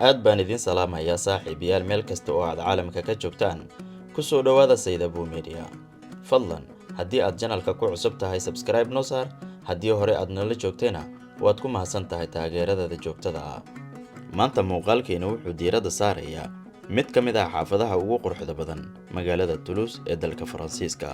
aad baan idin salaamayaa saaxiibayaal meel kasta oo aad caalamka ka joogtaan ku soo dhawaada Saydabo Media fadlan haddii aad channelka ku cusub tahay subscribe noo saar haddii hore aad nala joogteena waad ku mahadsan tahay taageerada joogtada ah maanta muuqaalkeena wuxuu diiradda saarayaa mid ka mid ah xaafadaha ugu quruxda badan magaalada Toulouse ee dalka Faransiiska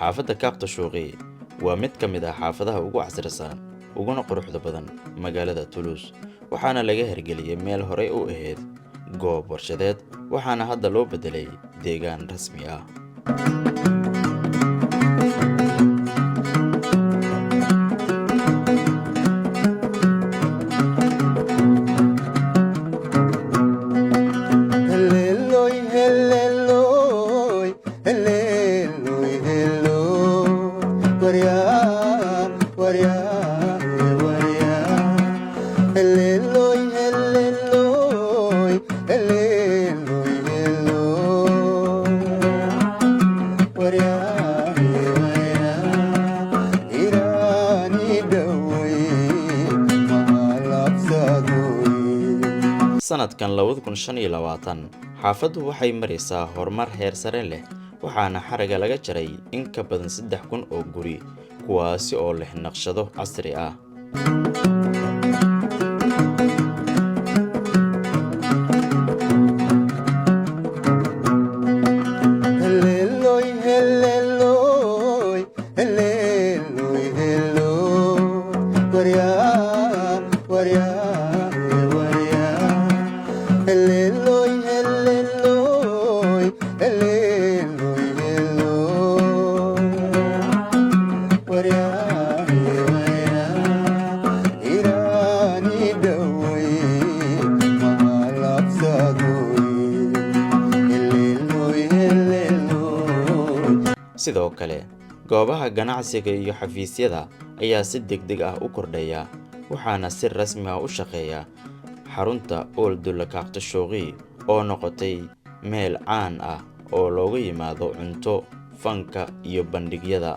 xaafadda Kaabta Shooqi waa mid ka mid ah xaafadaha ugu casrisan uguna quruxda badan magaalada Toulouse waxaana laga hirgeliyay meel hore u ahayd goob warshadeed waxaana hadda loo bedelay deegaan rasmi ah sanadkan 2025 xaafaddu waxay maraysaa horumar heer sare leh waxaana xaraga laga jaray in ka badan 3,000 oo guri kuwaasi oo leh naqshado casri ah sidoo kale goobaha ganacsiga iyo xafiisyada ayaa si degdeg ah u kordhaya waxaana si rasmi ah u shaqeeya xarunta Old de la Kaabta Shooqi oo noqotay meel caan ah oo looga yimaado cunto fanka iyo bandhigyada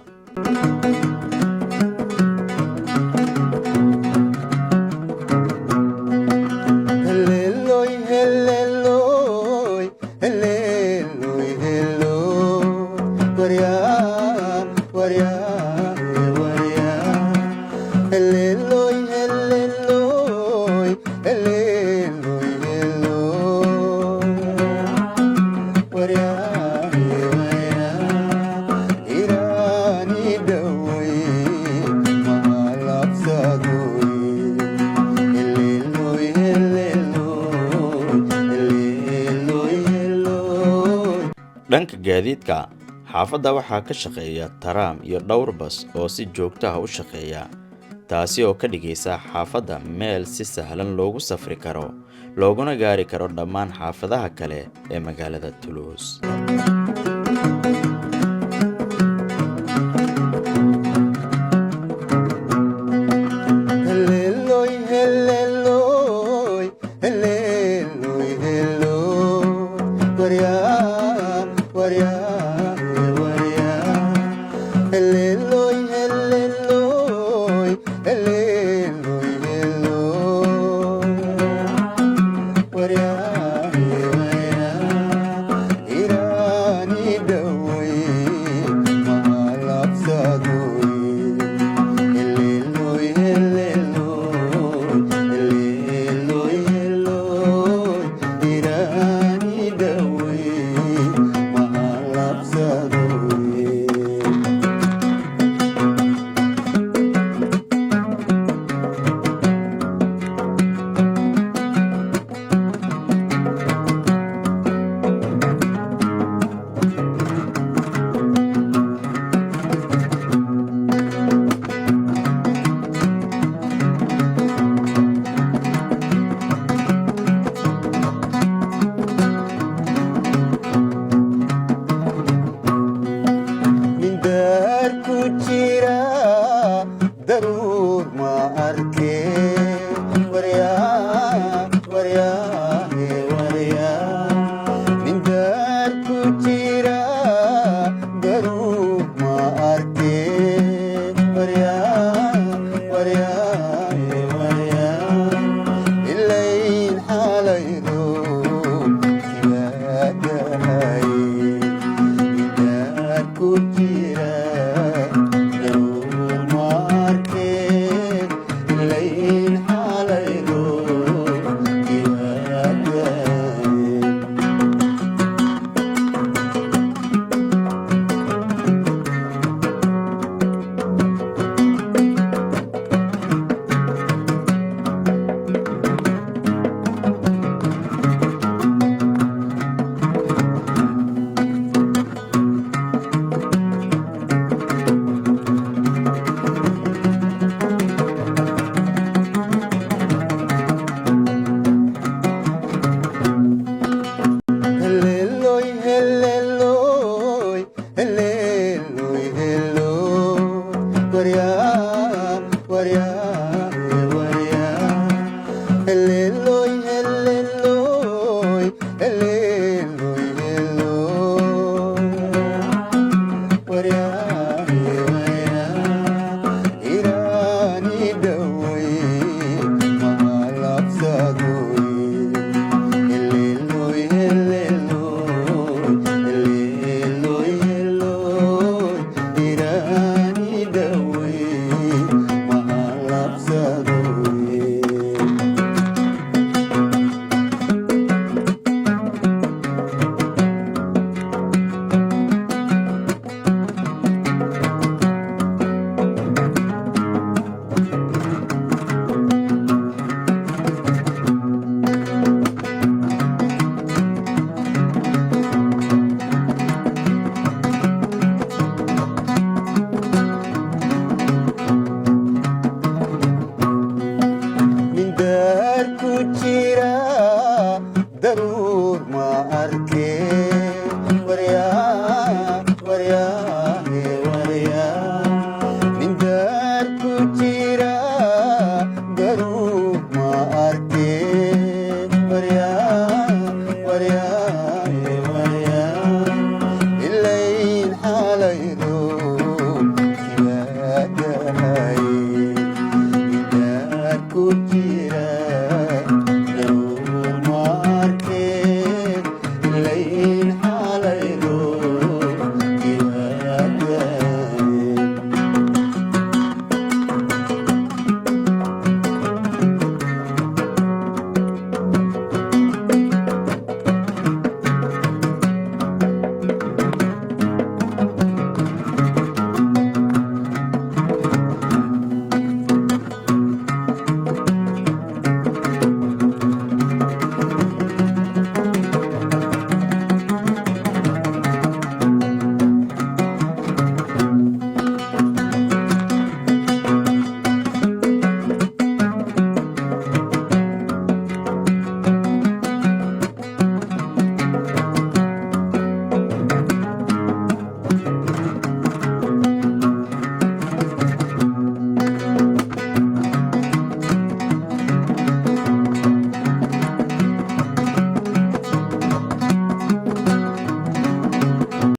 dhanka gaadiidka xaafadda waxaa ka shaqeeya taraam iyo dhowr bas oo si joogto ah u shaqeeya taasi oo ka dhigaysa xaafadda meel si sahlan loogu safri karo looguna gaari karo dhammaan xaafadaha kale ee magaalada Toulouse daruur ma arkeen waryaa